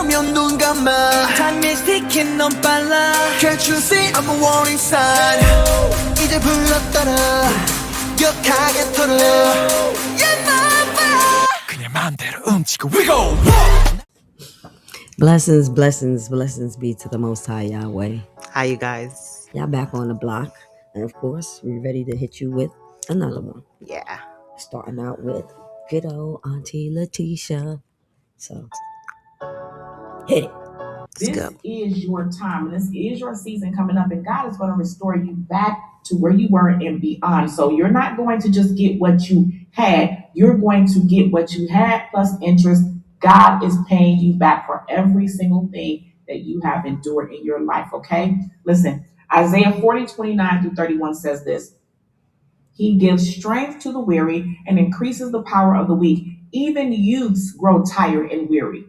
보면 눈 감아 Time is ticking 너무 빨라 Can't you see I'm a warning sign 이제 불렀더라 격하게 털어 Yeah mama 그냥 마음대로 움직여 We go Blessings, blessings, blessings be to the Most High Yahweh. Hi, you guys. Y'all back on the block. And of course, we're ready to hit you with another one. Yeah. Starting out with good old Auntie Letitia. So, hit it. This is your time. This is your season coming up. And God is going to restore you back to where you were and beyond. So you're not going to just get what you had. You're going to get what you had plus interest. God is paying you back for every single thing that you have endured in your life, okay? Listen, Isaiah 40:29-31 says this. He gives strength to the weary and increases the power of the weak. Even youths grow tired and weary,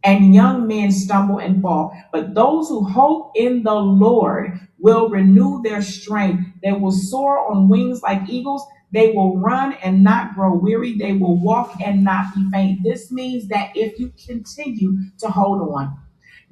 and young men stumble and fall. But those who hope in the Lord will renew their strength. They will soar on wings like eagles. They will run and not grow weary. They will walk and not be faint. This means that if you continue to hold on,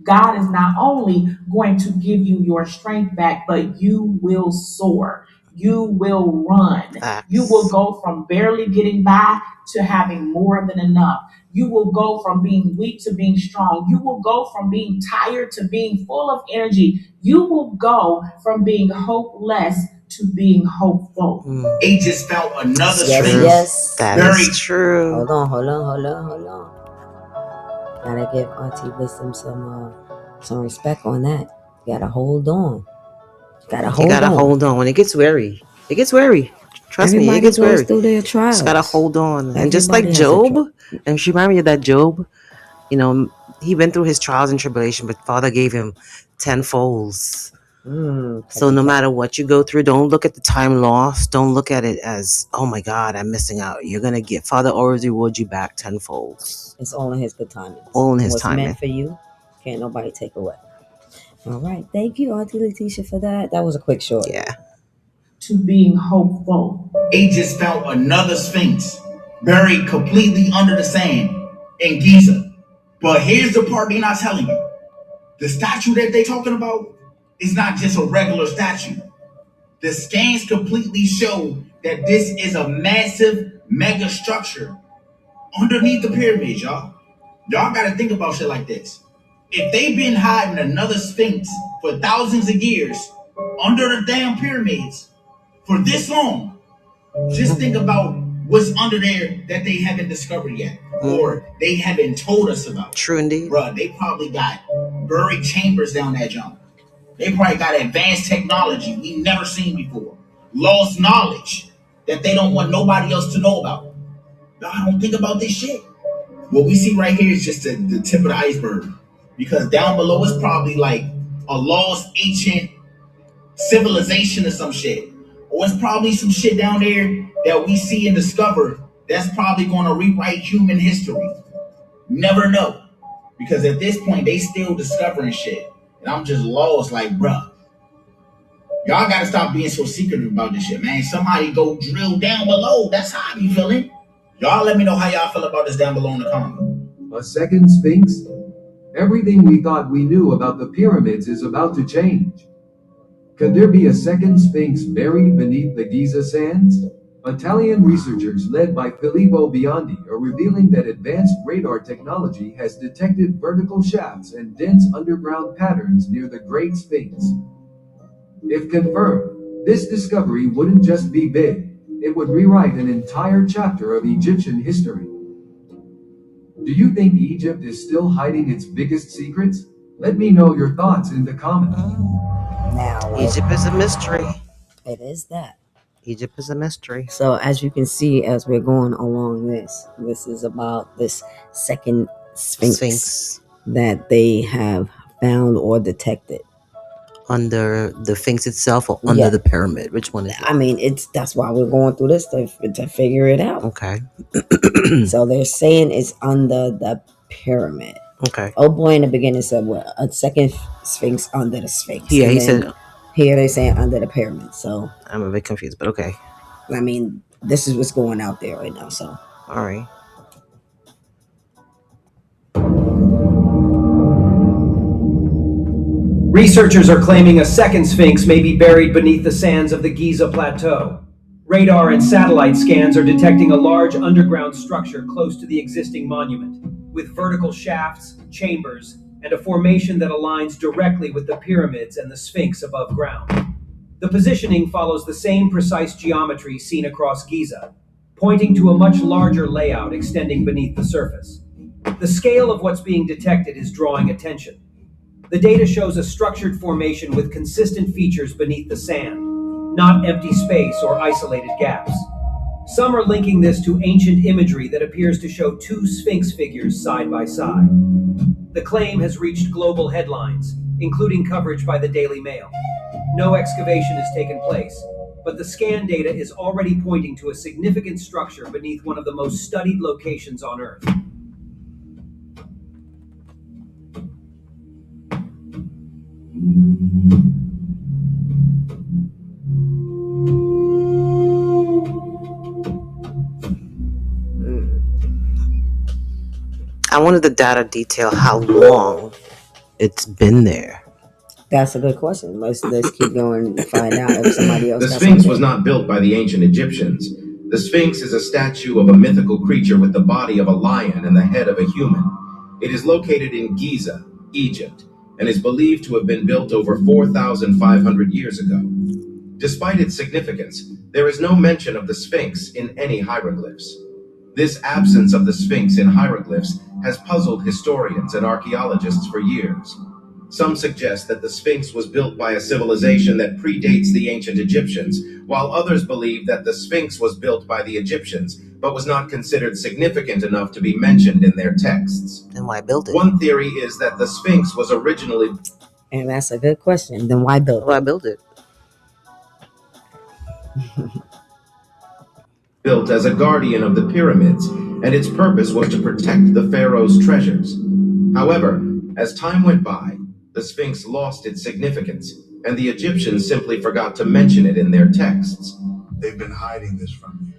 God is not only going to give you your strength back, but you will soar. You will run. You will go from barely getting by to having more than enough. You will go from being weak to being strong. You will go from being tired to being full of energy. You will go from being hopeless to being hopeful. He just found another strength. Yes, that Very is true. Hold on. Gotta give Auntie Wisdom some respect on that. You gotta hold on. You gotta hold on. When it gets weary, Trust Everybody me, it gets goes weary. through their trials. Just gotta hold on. Everybody And just like has a Job, and she reminded me of that Job, you know, he went through his trials and tribulation, but Father gave him tenfolds. So no matter what you go through, don't look at the time lost. Don't look at it as, oh my God, I'm missing out. You're gonna get Father always reward you back tenfolds. It's all in His good timing. All in His What's timing. meant for you, can't nobody take away. All right, thank you, Auntie Letitia, for that. That was a quick short. Yeah. To being hopeful. He just found another Sphinx buried completely under the sand in Giza. But here's the part they're not telling you. The statue that they're talking about is not just a regular statue. The scans completely show that this is a massive mega structure underneath the pyramids, y'all. Y'all gotta think about shit like this. If they've been hiding another Sphinx for thousands of years under the damn pyramids for this long, just think about what's under there that they haven't discovered yet, or they haven't told us about. True indeed. Bruh, they probably got buried chambers down that jump. They probably got advanced technology we never seen before. Lost knowledge that they don't want nobody else to know about. Y'all don't think about this shit. What we see right here is just the tip of the iceberg. Because down below is probably like a lost ancient civilization or some shit. Or it's probably some shit down there that we see and discover that's probably going to rewrite human history. Never know. Because at this point, they still discovering shit. And I'm just lost like, bruh. Y'all got to stop being so secretive about this shit, man. Somebody go drill down below. That's how I be feeling. Y'all let me know how y'all feel about this down below in the comments. A second Sphinx? Everything we thought we knew about the pyramids is about to change. Could there be a second Sphinx buried beneath the Giza sands? Italian researchers led by Filippo Biondi are revealing that advanced radar technology has detected vertical shafts and dense underground patterns near the Great Sphinx. If confirmed, this discovery wouldn't just be big, it would rewrite an entire chapter of Egyptian history. Do you think Egypt is still hiding its biggest secrets? Let me know your thoughts in the comments. Now, Egypt is a mystery. it is that. Egypt is a mystery. So as you can see, as we're going along this is about this second Sphinx that they have found or detected. Under the Sphinx itself or under the pyramid? Which one is it? I mean, that's why we're going through this to figure it out. Okay. So they're saying it's under the pyramid. Okay. Oh boy, in the beginning said, well, a second Sphinx under the Sphinx. Yeah, and he said. Here they're saying under the pyramid. So I'm a bit confused, but okay. I mean, this is what's going out there right now. So all right. Researchers are claiming a second Sphinx may be buried beneath the sands of the Giza Plateau. Radar and satellite scans are detecting a large underground structure close to the existing monument, with vertical shafts, chambers, and a formation that aligns directly with the pyramids and the Sphinx above ground. The positioning follows the same precise geometry seen across Giza, pointing to a much larger layout extending beneath the surface. The scale of what's being detected is drawing attention. The data shows a structured formation with consistent features beneath the sand, not empty space or isolated gaps. Some are linking this to ancient imagery that appears to show two Sphinx figures side by side. The claim has reached global headlines, including coverage by the Daily Mail. No excavation has taken place, but the scan data is already pointing to a significant structure beneath one of the most studied locations on Earth. I wanted the data detail how long it's been there. That's a good question. Let's keep going and find out if somebody else. The Sphinx was not built by the ancient Egyptians. The Sphinx is a statue of a mythical creature with the body of a lion and the head of a human. It is located in Giza, Egypt, and is believed to have been built over 4,500 years ago. Despite its significance, there is no mention of the Sphinx in any hieroglyphs. This absence of the Sphinx in hieroglyphs has puzzled historians and archaeologists for years. Some suggest that the Sphinx was built by a civilization that predates the ancient Egyptians, while others believe that the Sphinx was built by the Egyptians, but was not considered significant enough to be mentioned in their texts. Then why build it? One theory is that the Sphinx was originally... And that's a good question. Then why build it? Why build it? built as a guardian of the pyramids, and its purpose was to protect the pharaoh's treasures. However, as time went by, the Sphinx lost its significance, and the Egyptians simply forgot to mention it in their texts. They've been hiding this from you.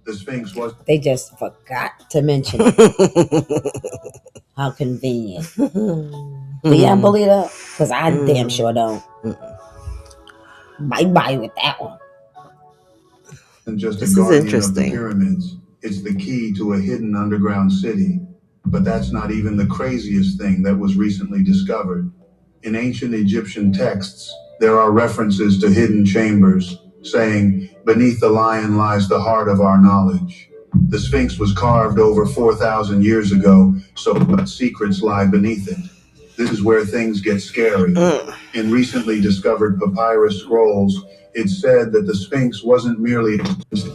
The Sphinx was... They just forgot to mention it. How convenient. Do y'all believe that? Because I damn sure don't. Bye-bye with that one. And just This a is guardian interesting. of the pyramids. It's the key to a hidden underground city. But that's not even the craziest thing that was recently discovered. In ancient Egyptian texts, there are references to hidden chambers, saying, "Beneath the lion lies the heart of our knowledge." The Sphinx was carved over 4,000 years ago, so what secrets lie beneath it? This is where things get scary. In recently discovered papyrus scrolls, it's said that the Sphinx wasn't merely an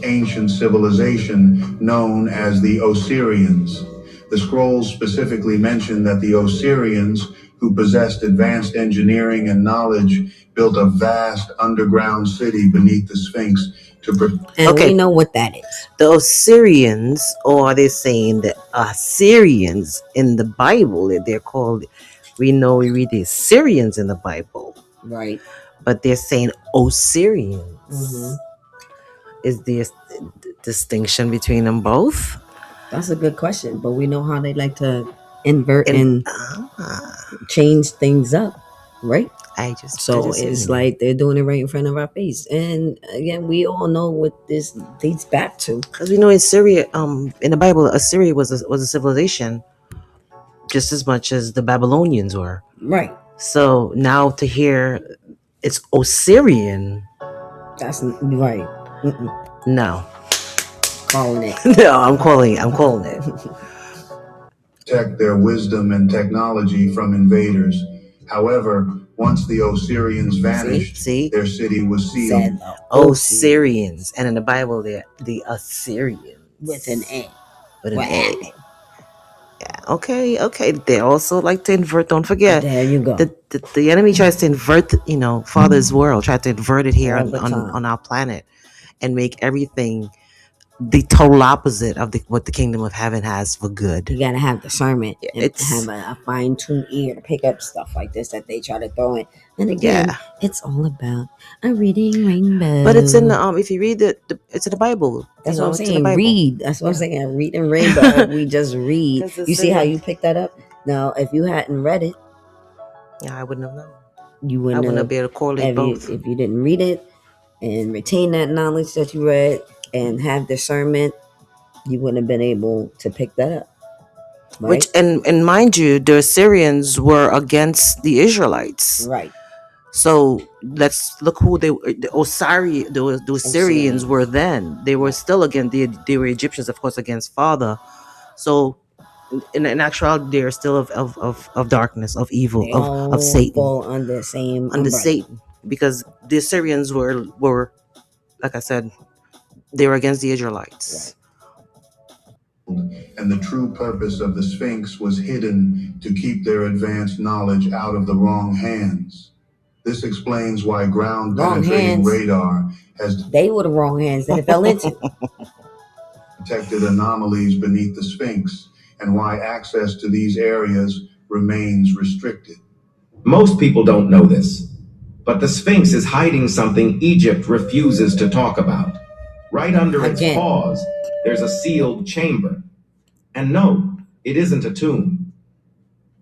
ancient civilization known as the Osirians. The scrolls specifically mention that the Osirians, who possessed advanced engineering and knowledge, built a vast underground city beneath the Sphinx to protect. And Okay. we know what that is. The Assyrians, or are they saying the Assyrians in the Bible? They're called, we know we read the Assyrians in the Bible, Right. but they're saying Osirians. Mm-hmm. Is there a distinction between them both? That's a good question. But we know how they like to invert and Ah, change things up, right? I just So didn't see it's it. like they're doing it right in front of our face. And again, we all know what this dates back to. Because we know in Syria, in the Bible, Assyria was a civilization just as much as the Babylonians were. Right. So now to hear it's Osirian, That's right. no, Calling it. no, I'm calling it. Protect their wisdom and technology from invaders. However, once the Osirians vanished, See? their city was sealed. Said Osirians, and in the Bible, they're the Assyrians with an A. With an What A. happened? Yeah. Okay. They also like to invert. Don't forget, There you go. the enemy tries to invert, Father's world, try to invert it here All the time. on our planet, and make everything the total opposite of what the kingdom of heaven has for good. You gotta have discernment and It's- have a fine-tuned ear to pick up stuff like this that they try to throw in. And again, Yeah. it's all about a reading rainbow. But it's in the if you read it's in the Bible. That's You know, what I'm it's in the saying. Bible. Read. That's what I'm saying. Read and rainbow. We just read. Because it's You see in how it. you picked that up? Now, if you hadn't read it, Yeah, I wouldn't have known. You I wouldn't wouldn't have be able to correlate both. if you didn't read it and retain that knowledge that you read and have discernment, you wouldn't have been able to pick that up. Right? Which and mind you, the Assyrians were against the Israelites. Right. So let's look who the Assyrians were then. They were still against they were Egyptians, of course, against Father. So in actuality, they are still of darkness, of evil, They of Satan, fall under the same under umbrella. Satan, because the Assyrians were like I said, they were against the Israelites. And the true purpose of the Sphinx was hidden to keep their advanced knowledge out of the wrong hands. This explains why ground penetrating radar has They were the wrong hands that it fell into. detected anomalies beneath the Sphinx, and why access to these areas remains restricted. Most people don't know this, but the Sphinx is hiding something Egypt refuses to talk about. Right under its paws, there's a sealed chamber. And no, it isn't a tomb.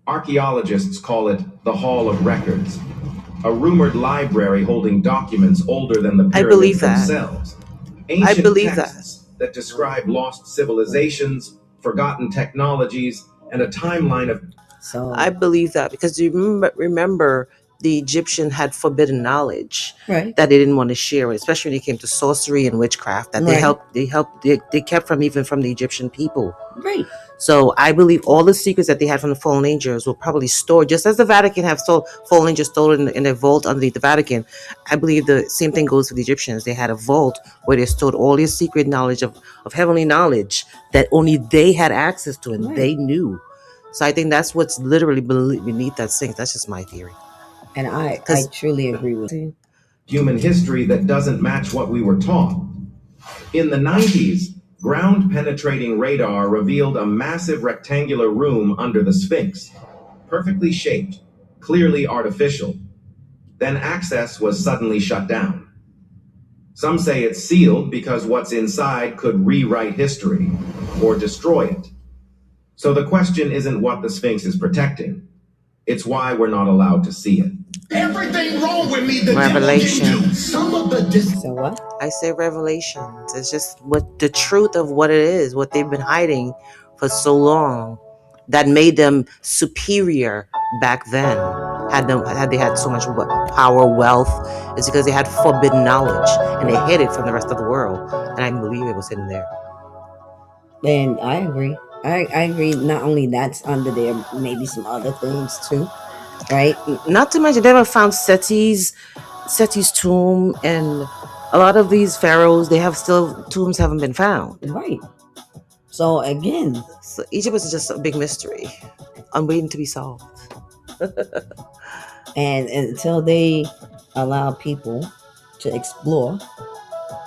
Archaeologists call it the Hall of Records, a rumored library holding documents older than the pyramids themselves. Ancient texts that describe lost civilizations, forgotten technologies, and a timeline of... So I believe that because you remember the Egyptian had forbidden knowledge that they didn't want to share, especially when it came to sorcery and witchcraft, that they kept from even from the Egyptian people. Right. So I believe all the secrets that they had from the fallen angels were probably stored, just as the Vatican have fallen angels stored in a vault underneath the Vatican. I believe the same thing goes for the Egyptians. They had a vault where they stored all their secret knowledge of heavenly knowledge that only they had access to and they knew. So I think that's what's literally beneath that Sphinx. That's just my theory. And I truly agree with you. Human history that doesn't match what we were taught. In the 90s, ground-penetrating radar revealed a massive rectangular room under the Sphinx, perfectly shaped, clearly artificial. Then access was suddenly shut down. Some say it's sealed because what's inside could rewrite history or destroy it. So the question isn't what the Sphinx is protecting. It's why we're not allowed to see it. Everything wrong with me, the Revelation. devil can do. Some of the So what? I say revelations. It's just what the truth of what it is, what they've been hiding for so long, that made them superior back then. Had they had so much power, wealth, it's because they had forbidden knowledge and they hid it from the rest of the world. And I believe it was hidden there. And I agree. I agree. Not only that's under there, maybe some other things too, right? Not to mention they never found Seti's tomb, and a lot of these pharaohs, they have still tombs haven't been found. Right. So again, so Egypt is just a big mystery, waiting to be solved. And until they allow people to explore,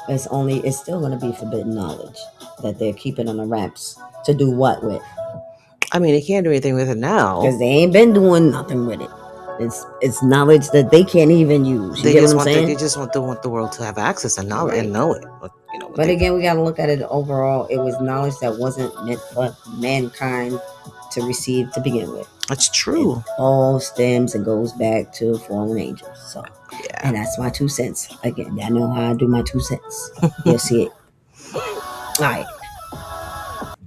it's still going to be forbidden knowledge that they're keeping on the wraps. To do what with? I mean, they can't do anything with it now because they ain't been doing nothing with it. It's knowledge that they can't even use. You get what I'm saying? They just want the world to have access and knowledge and know it. But again, we got to look at it overall. It was knowledge that wasn't meant for mankind to receive to begin with. That's true. It all stems and goes back to fallen angels. So, and that's my 2 cents. Again, I know how I do my 2 cents. You'll see it. All right.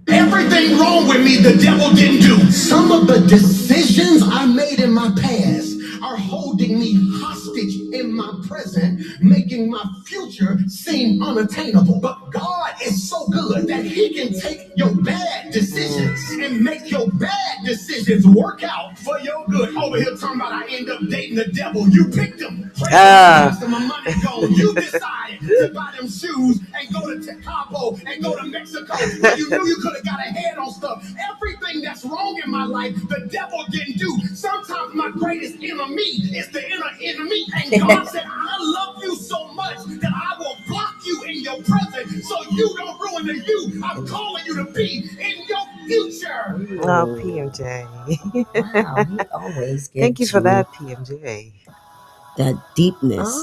Everything wrong with me, the devil didn't do. Some of the decisions I made in my past are holding me hostage in my present, making my future seem unattainable. But God is so good that he can take your bad decisions and make your bad decisions work out for your good. Over here talking about I end up dating the devil. You picked him. My money gone. You decided to buy them shoes and go to Cabo and go to Mexico where you knew you could have got ahead on stuff. Everything that's wrong in my life, the devil didn't do. Sometimes my greatest enemy is the inner enemy. And God said, I love you so much that I will block you in your present so you don't ruin the you I'm calling you to be in your future. Oh, PMJ. Wow, he always gets Thank you for that, PMJ. That deepness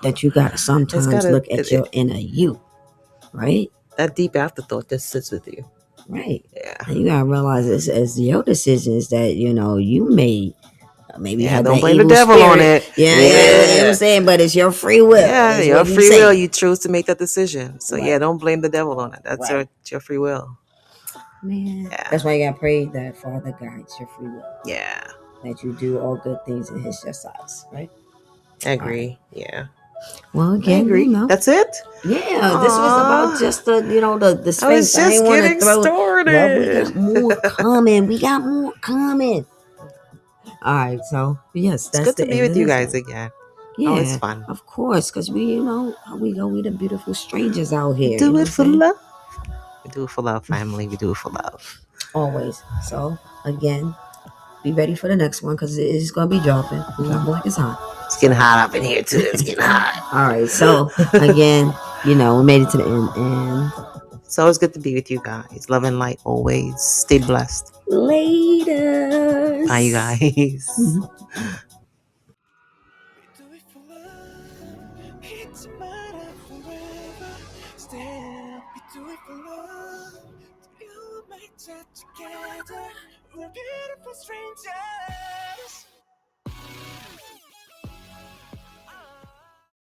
that you got to sometimes look at your inner you, right? That deep afterthought that sits with you. Right. Yeah. And you got to realize it's your decisions that, you made maybe Yeah, have don't that blame the evil devil spirit. on it. Yeah, you know what I'm saying? But it's your free will. Yeah, is your what we free say. will. You choose to make that decision. So yeah, Right. don't blame the devil on it. That's Right. your free will. Man, Yeah. that's why you gotta pray that Father guides your free will. Yeah. That you do all good things in His just eyes, right? I agree. Yeah. Well, I again, agree. you know, That's it? yeah, this was about Aw. just the I was Sphinx. I just ain't want to getting throw. Well, we started. got more coming. We got more coming. All right, so yes, It's that's good to the be end with of you this guys one. again. Always Yeah, fun. of course, because we, you know, how we go. We the beautiful strangers out We here. You do know it what I'm for saying? love. We do it for love, family. We do it for love. Always. So again, be ready for the next one because it is gonna be dropping. Dropping like it's hot. It's getting hot up in here too. It's getting hot. All right. So again, you know, we made it to the end, and It's always good to be with you guys. Love and light always. Stay blessed. later. Bye, you guys. We do it for love. It's a matter forever. Still, we do it for love. You and me together. We're beautiful strangers.